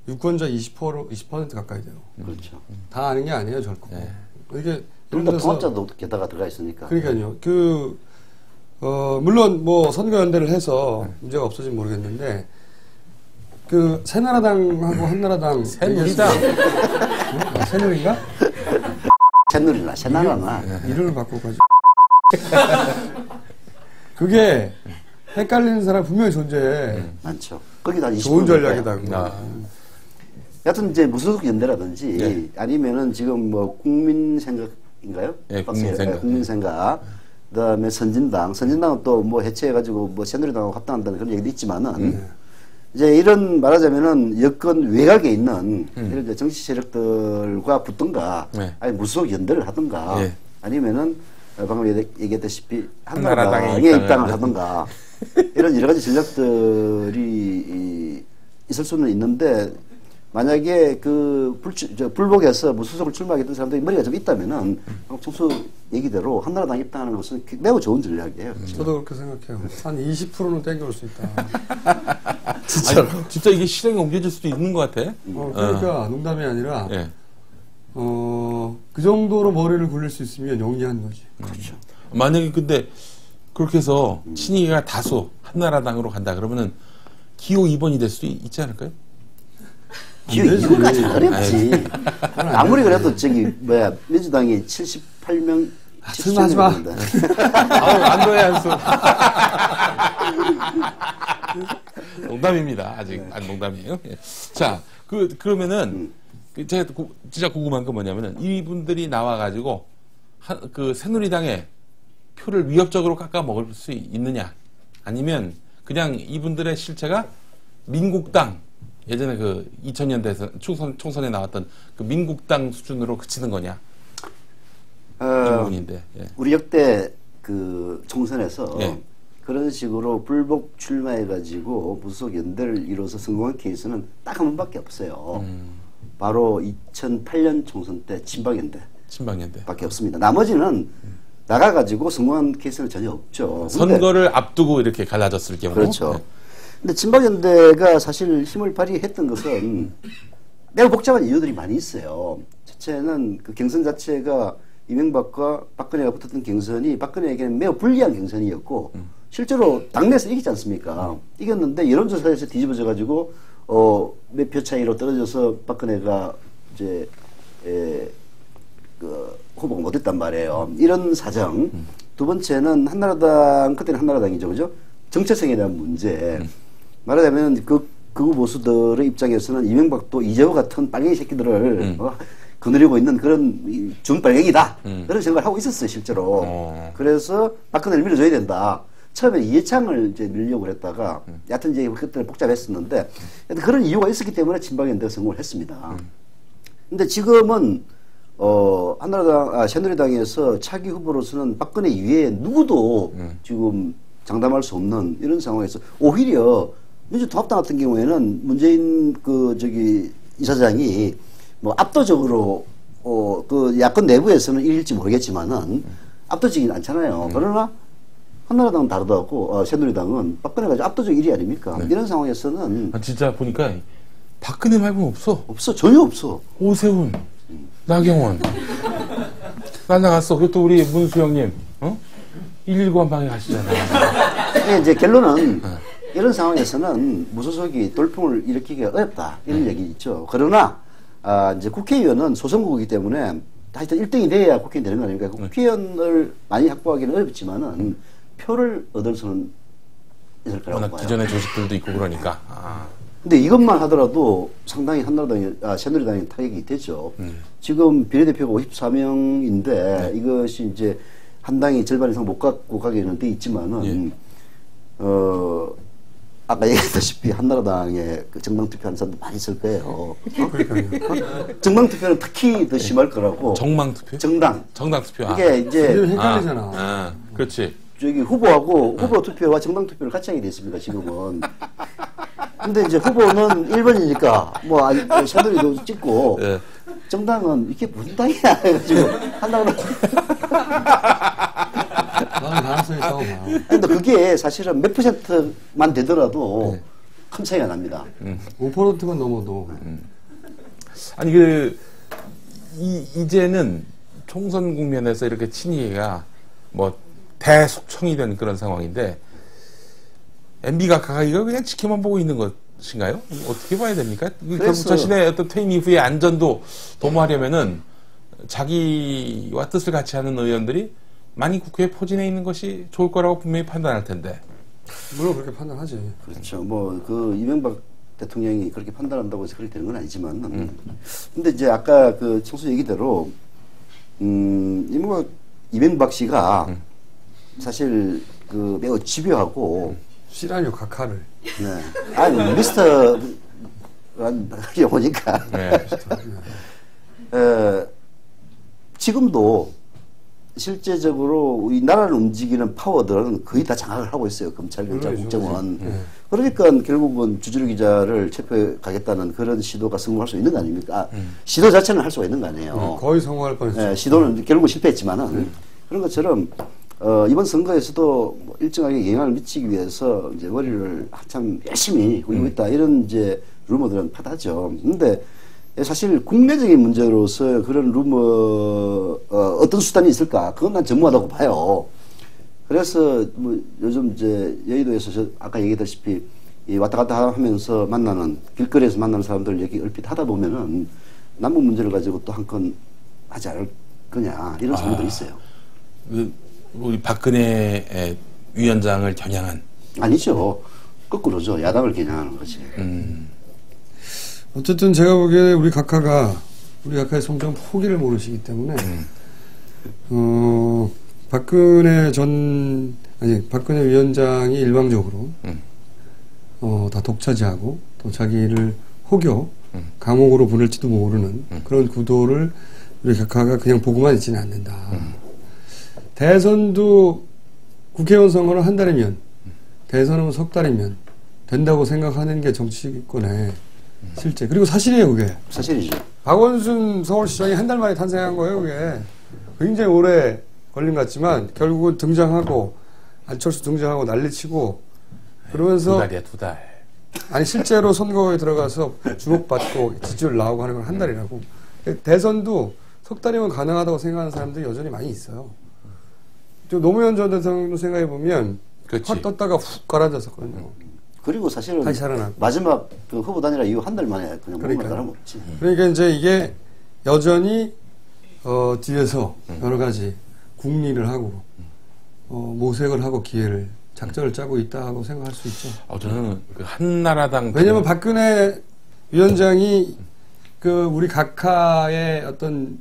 유권자 20% 가까이 돼요. 그렇죠. 다 아는 게 아니에요, 결코. 이게 예를 그러니까 들어서 통합자도 게다가 들어가 있으니까. 그러니까요. 물론 뭐 선거연대를 해서 문제가 없어지면 모르겠는데 그 새나라당하고 한나라당 새누리당. 새누리인가? 새누리나 새나라나. 이름을 바꾸고 가지고 그게 헷갈리는 사람 분명히 존재해. 많죠. 거기다 좋은 전략이다. 여하튼 이제 무소속 연대라든지 네. 아니면은 지금 뭐 국민생각인가요? 네, 국민생각. 국민생각. 그다음에 선진당은 또 뭐 해체해가지고 뭐 새누리당하고 합당한다는 그런 얘기도 있지만은 이제 이런 말하자면은 여권 외곽에 있는 이런 이제 정치 세력들과 붙든가 네. 아니 무소속 연대를 하든가 네. 아니면은 방금 얘기했다시피 한나라당에 한나라당에 입당을 입당을 하든가 이런 여러 가지 전략들이 있을 수는 있는데 만약에 그 불복에서 무소속을 출마하겠던 사람들이 머리가 좀 있다면은 청수 얘기대로 한나라당 입당하는 것은 매우 좋은 전략이에요. 저도 그렇게 생각해요. 한 20%는 땡겨올 수 있다. 진짜로. 진짜 이게 실행에 옮겨질 수도 있는 것 같아. 그러니까 농담이 아니라 예. 그 정도로 머리를 굴릴 수 있으면 영리한 거지. 그렇죠. 만약에 근데 그렇게 해서 친이계가 다수 한나라당으로 간다 그러면은 기호 2번이 될 수도 있지 않을까요? 기호 2번까지 어렵지. 아무리 그래도 민주당이 78명, 설마 하지 마. 안도해 한수. 농담입니다. 아직 농담이에요. 예. 자, 그러면은 제가 진짜 궁금한 건 뭐냐면은 이분들이 나와가지고 그 새누리당에 표를 위협적으로 깎아 먹을 수 있느냐, 아니면 그냥 이분들의 실체가 민국당, 예전에 그 2000년대에서 총선에 나왔던 그 민국당 수준으로 그치는 거냐, 이 부분인데. 예. 우리 역대 그 총선에서 예. 그런 식으로 불복 출마해가지고 무소속 연대를 이뤄서 성공한 케이스는 딱 한 번밖에 없어요. 바로 2008년 총선 때 친박연대. 친박연대. 밖에 없습니다. 나머지는 나가가지고 성공한 케이스는 전혀 없죠. 선거를 앞두고 이렇게 갈라졌을 경우. 그렇죠. 네. 근데 친박연대가 사실 힘을 발휘했던 것은 매우 복잡한 이유들이 많이 있어요. 첫째는 그 경선 자체가 이명박과 박근혜가 붙었던 경선이 박근혜에게는 매우 불리한 경선이었고 실제로 당내에서 이기지 않습니까? 이겼는데 여론조사에서 뒤집어져가지고 몇 표 차이로 떨어져서 박근혜가 이제 그 후보가 못했단 말이에요. 이런 사정. 두 번째는 한나라당, 그때는 한나라당이죠, 그죠? 정체성에 대한 문제. 말하자면 극우 보수들의 입장에서는 이명박도 이재호 같은 빨갱이 새끼들을 거느리고 있는 그런 준빨갱이다. 그런 생각을 하고 있었어요, 실제로. 그래서 박근혜를 밀어줘야 된다. 처음에 이해창을 이제 밀려고 그랬다가, 여하튼 이제 그때는 복잡했었는데, 그런 이유가 있었기 때문에 친박연대가 성공을 했습니다. 근데 지금은, 새누리당에서 차기 후보로서는 박근혜 이외에 누구도 지금 장담할 수 없는 이런 상황에서 오히려 민주통합당 같은 경우에는 문재인 이사장이 뭐 압도적으로 그 야권 내부에서는 1위일지 모르겠지만은 압도적이진 않잖아요. 그러나 한나라당은 다르다고 새누리당은 박근혜가 압도적 1위 아닙니까? 네. 이런 상황에서는 진짜 보니까 박근혜 말고는 없어. 전혀 없어. 오세훈, 나경원. 나 나갔어. 그것도 우리 문수 형님, 119 한 방에 가시잖아요. 이제 결론은 이런 상황에서는 무소속이 돌풍을 일으키기가 어렵다. 이런 얘기 있죠. 그러나, 이제 국회의원은 소선거이기 때문에 하여튼 1등이 돼야 국회의원 되는 거 아닙니까? 국회의원을 많이 확보하기는 어렵지만은 표를 얻을 수는 있을 거라고 워낙 봐요. 기존의 조직들도 있고 그러니까. 근데 이것만 하더라도 상당히 새누리당이 타격이 되죠. 지금 비례대표가 54명인데 이것이 이제 한 당이 절반 이상 못 갖고 가게는 돼 있지만은 아까 얘기했다시피 한나라당에 그 정당투표하는 사람도 많이 있을 거예요. 정당투표는 특히 더 심할 거라고. 정망투표? 정당투표. 이게 이제 헷갈리잖아. 그렇지. 저기 후보 투표와 정당 투표를 같이 하게 됐습니다, 지금은. 근데 이제 후보는 1번이니까, 새누리도 찍고, 네. 정당은 이게 무슨 당이야? 해가지고, 한다고. 가능성이 있다고 봐. 근데 그게 사실은 몇 %만 되더라도 큰 차이가 납니다. 5%만 넘어도. 아니, 이제는 총선 국면에서 이렇게 친이계가 대속청이 된 그런 상황인데, MB가 이걸 그냥 지켜만 보고 있는 것인가요? 어떻게 봐야 됩니까? 결국 자신의 어떤 퇴임 이후의 안전도 도모하려면은 자기와 뜻을 같이 하는 의원들이 많이 국회에 포진해 있는 것이 좋을 거라고 분명히 판단할 텐데. 물론 그렇게 판단하지. 그렇죠. 이명박 대통령이 그렇게 판단한다고 해서 그렇게 되는 건 아니지만. 근데 이제 아까 그 청수 얘기대로, 이명박 씨가 사실 매우 집요하고 시라뇨 각하를. 네. 미스터 영어니까. 네. 지금도 실제적으로 이 나라를 움직이는 파워들은 거의 다 장악을 하고 있어요. 검찰, 경찰, 그러죠. 국정원. 그러니까 결국은 주진우 기자를 체포해 가겠다는 그런 시도가 성공할 수 있는 거 아닙니까? 시도 자체는 할 수가 있는 거 아니에요. 거의 성공할 뻔했죠. 시도는 결국은 실패했지만은 그런 것처럼 이번 선거에서도 뭐 일정하게 영향을 미치기 위해서 이제 머리를 한참 열심히 굴리고 있다 이런 이제 루머들은 파다죠. 근데 사실 국내적인 문제로서 그런 루머 어떤 수단이 있을까? 그건 난 전무하다고 봐요. 그래서 뭐 요즘 이제 여의도에서 아까 얘기했다시피 이 왔다 갔다 하면서 만나는 길거리에서 만나는 사람들 얘기 얼핏 하다 보면은 남북 문제를 가지고 또 한 건 하지 않을 거냐 이런 소리도 있어요. 우리 박근혜 위원장을 겨냥한. 아니죠. 거꾸로죠. 야당을 겨냥하는 거지. 어쨌든 제가 보기에 우리 각하의 성장 포기를 모르시기 때문에 박근혜 위원장이 일방적으로 다 독차지하고 또 자기를 혹여 감옥으로 보낼지도 모르는 그런 구도를 우리 각하가 그냥 보고만 있지는 않는다. 대선도 국회의원 선거는 한 달이면 대선은 석 달이면 된다고 생각하는 게 정치권의 실제. 그리고 사실이에요, 그게. 사실이죠. 박원순 서울시장이 한 달 만에 탄생한 거예요, 그게. 굉장히 오래 걸린 것 같지만 결국은 등장하고 안철수 등장하고 난리치고 그러면서 2달이야, 2달. 아니 실제로 선거에 들어가서 주목받고 지지율 나오고 하는 건 한 달이라고. 대선도 석 달이면 가능하다고 생각하는 사람들이 여전히 많이 있어요. 노무현 전 대통령도 생각해 보면 확 떴다가 훅 가라앉았었거든요. 그리고 사실은 다시 살아나고. 마지막 그 후보 단일화 이후 한 달 만에 그냥 그러니까. 몸을 깔아먹지. 그러니까 이제 이게 여전히 뒤에서 여러 가지 궁리를 하고 모색을 하고 작전을 짜고 있다고 생각할 수 있죠. 저는 그 한나라당. 왜냐하면 박근혜 위원장이 그 우리 각하의 어떤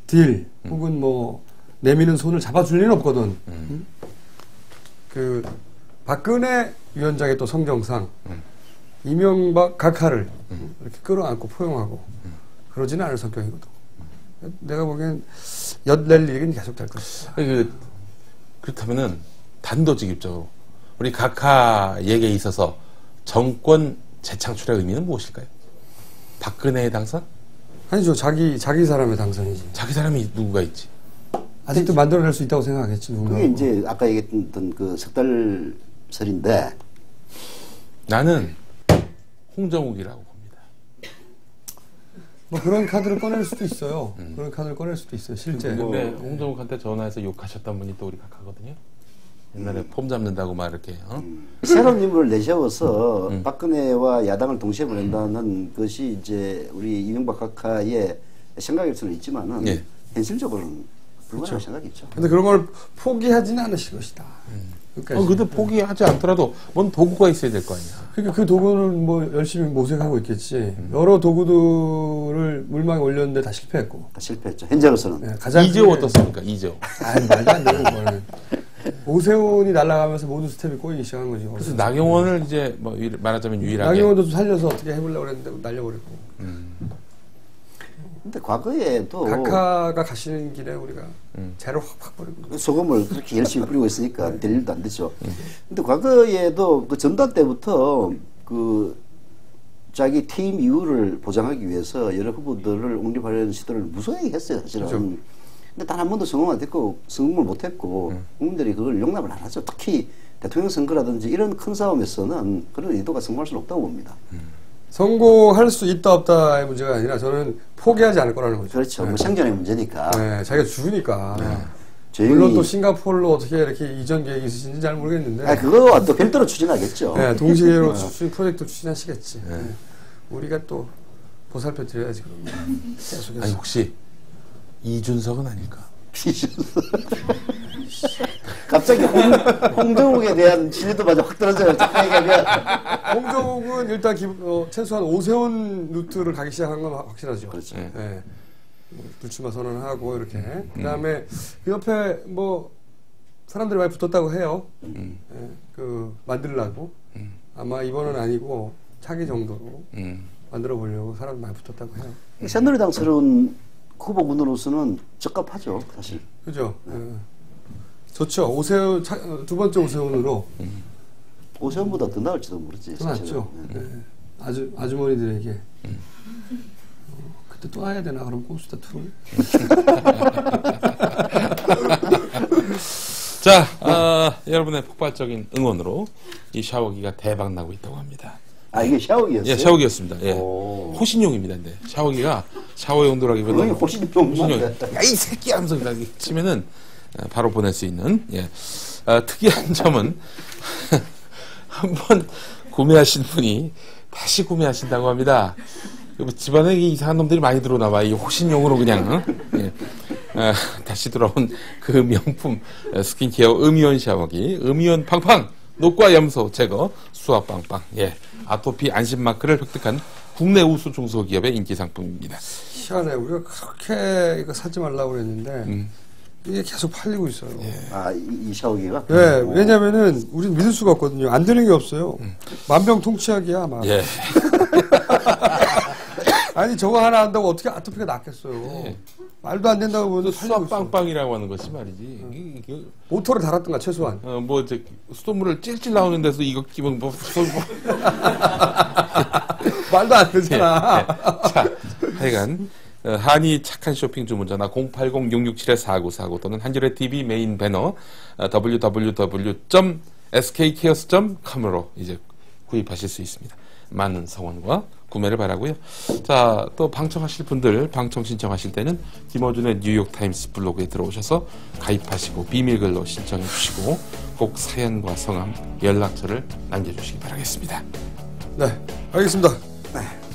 딜 혹은 뭐 내미는 손을 잡아줄 리는 없거든. 그 박근혜 위원장의 또 성정상 이명박 각하를 이렇게 끌어안고 포용하고 그러지는 않을 성격이거든. 내가 보기엔 엿낼 일은 계속 될 것이다. 그렇다면은 단도직입적으로 우리 각하에게 있어서 정권 재창출의 의미는 무엇일까요? 박근혜의 당선? 아니죠. 자기 사람의 당선이지. 자기 사람이 누구가 있지? 아직도 만들어낼 수 있다고 생각하겠지. 그게 이제 아까 얘기했던 그 석달설인데 나는 홍정욱이라고 봅니다. 뭐 그런 카드를 꺼낼 수도 있어요. 그런 카드를 꺼낼 수도 있어요. 실제. 근데 홍정욱한테 전화해서 욕하셨던 분이 또 우리 각하거든요. 옛날에 폼 잡는다고 막 이렇게. 새로운 인물을 내세워서 박근혜와 야당을 동시에 보낸다는 것이 이제 우리 이명박 각하의 생각일 수는 있지만은 예. 현실적으로는 불가능한 생각이죠. 근데 그런 걸 포기하지는 않으실 것이다. 근데 포기하지 않더라도 뭔 도구가 있어야 될 거 아니야. 그러니까 그 도구를 뭐 열심히 모색하고 있겠지. 여러 도구들을 물망에 올렸는데 다 실패했고. 다 실패했죠. 현재로서는. 네, 가장 이재호 어떻습니까? 이재호. 아니 말도 안 되는 거는. 오세훈이 날아가면서 모든 스텝이 꼬이기 시작한 거지. 그래서 나경원을 이제 뭐 말하자면 유일하게. 나경원도 좀 살려서 어떻게 해보려고 그랬는데 날려버렸고. 근데 과거에도 각하가 가시는 길에 우리가 재를 확 버리고. 소금을 그렇게 열심히 뿌리고 있으니까 될 일도 안 되죠. 근데 과거에도 그 전단 때부터 그 자기 퇴임 이후를 보장하기 위해서 여러 후보들을 옹립하려는 시도를 무수하게 했어요, 사실은. 그렇죠. 근데 단 한 번도 성공을 못했고, 국민들이 그걸 용납을 안 하죠. 특히 대통령 선거라든지 이런 큰 싸움에서는 그런 의도가 성공할 수는 없다고 봅니다. 성공할 수 있다 없다의 문제가 아니라 저는 포기하지 않을 거라는 거죠. 그렇죠. 네. 뭐 생존의 문제니까. 네, 자기가 죽으니까. 조용히. 물론 또 싱가포르로 어떻게 이렇게 이전 계획이 있으신지 잘 모르겠는데. 그거와 또 별도로 추진하겠죠. 네, 동시에로 프로젝트 추진하시겠지. 네. 우리가 또 보살펴 드려야지, 그러면. 계속해서. 아니 혹시 이준석은 아닐까? 갑자기 홍정욱에 대한 신뢰도마저 확 떨어져요. 잠깐 얘기하면. 홍정욱은 일단 최소한 오세훈 루트를 가기 시작한 건 확실하죠. 그렇죠. 네. 불출마 선언하고 이렇게. 그다음에 그 옆에 뭐 사람들이 많이 붙었다고 해요. 만들려고. 아마 이번은 아니고 차기 정도로 만들어 보려고 사람 많이 붙었다고 해요. 새누리당스러운 후보군으로서는 적합하죠, 사실. 그죠? 예. 좋죠. 오세훈, 두 번째 오세훈으로. 오세훈보다 더 나을지도 모르지. 더 낫죠. 네. 아주머니들에게. 그때 또 와야 되나, 그럼 꼼수다 투를? 자, 여러분의 폭발적인 응원으로 이 샤워기가 대박 나고 있다고 합니다. 아, 이게 샤워기였어요? 예, 샤워기였습니다. 예. 오. 호신용입니다. 근데 샤워기가 샤워용도라기보다 그게 호신용. 야, 이 새끼 하면서 이렇게 치면은 바로 보낼 수 있는, 예. 특이한 점은 한번 구매하신 분이 다시 구매하신다고 합니다. 집안에 이상한 놈들이 많이 들어오나 봐. 이 호신용으로 그냥, 예. 다시 돌아온 그 명품 스킨케어 음이온 샤워기, 음이온 팡팡, 녹과 염소 제거, 수압 빵빵, 예. 아토피 안심 마크를 획득한 국내 우수 중소기업의 인기 상품입니다. 희한해. 우리가 그렇게 이거 사지 말라고 그랬는데, 이게 계속 팔리고 있어요. 아, 이 샤워기가? 네, 왜냐면은, 우린 믿을 수가 없거든요. 안 되는 게 없어요. 만병통치약이야, 막. 예. 아니, 저거 하나 한다고 어떻게 아토피가 낫겠어요. 예. 말도 안 된다고 보면 수압 팔리고 있어. 빵빵이라고 하는 것이 말이지. 이게 모터를 달았던가, 최소한. 뭐 이제 수돗물을 찔찔 나오는 데서 이거 끼면 뭐 말도 안 되잖아. 예. 자, 하여간 한이 착한 쇼핑 주문 전화 080-667-4949 또는 한겨레 TV 메인 배너 www.skcares.com으로 이제 구입하실 수 있습니다. 많은 성원과 구매를 바라고요. 자, 또 방청하실 분들 방청 신청하실 때는 김어준의 뉴욕타임스 블로그에 들어오셔서 가입하시고 비밀글로 신청해 주시고 꼭 사연과 성함, 연락처를 남겨주시기 바라겠습니다. 네, 알겠습니다.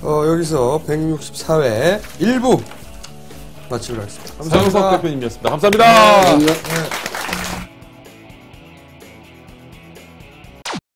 여기서 164회 1부 마치도록 하겠습니다. 장성석 대표님이었습니다. 감사합니다. 네. 네.